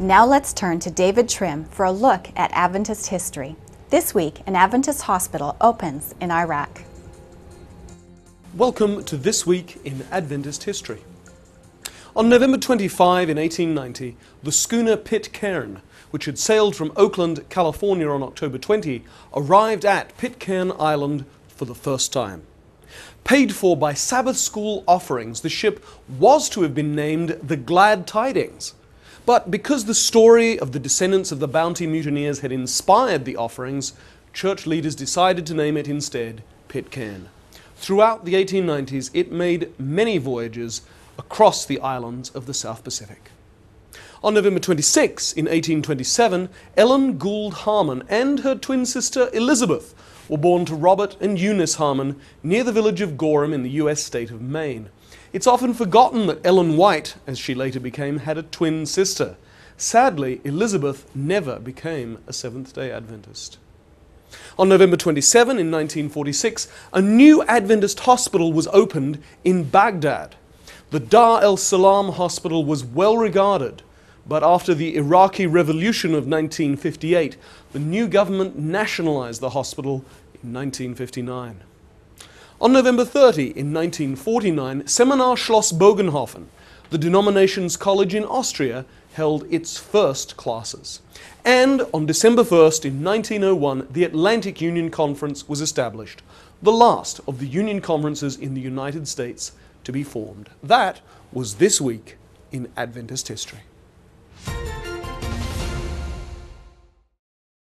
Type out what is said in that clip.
Now let's turn to David Trim for a look at Adventist history. This week, an Adventist hospital opens in Iraq. Welcome to This Week in Adventist History. On November 25 in 1890, the schooner Pitcairn, which had sailed from Oakland, California on October 20, arrived at Pitcairn Island for the first time. Paid for by Sabbath school offerings, the ship was to have been named the Glad Tidings. But because the story of the descendants of the Bounty mutineers had inspired the offerings, church leaders decided to name it instead Pitcairn. Throughout the 1890s, it made many voyages across the islands of the South Pacific. On November 26, in 1827, Ellen Gould Harmon and her twin sister Elizabeth were born to Robert and Eunice Harmon near the village of Gorham in the U.S. state of Maine. It's often forgotten that Ellen White, as she later became, had a twin sister. Sadly, Elizabeth never became a Seventh-day Adventist. On November 27, in 1946, a new Adventist hospital was opened in Baghdad. The Dar el-Salam Hospital was well regarded, but after the Iraqi Revolution of 1958, the new government nationalized the hospital in 1959. On November 30, in 1949, Seminar Schloss Bogenhofen, the denomination's college in Austria, held its first classes. And on December 1st, in 1901, the Atlantic Union Conference was established, the last of the union conferences in the United States to be formed. That was This Week in Adventist History.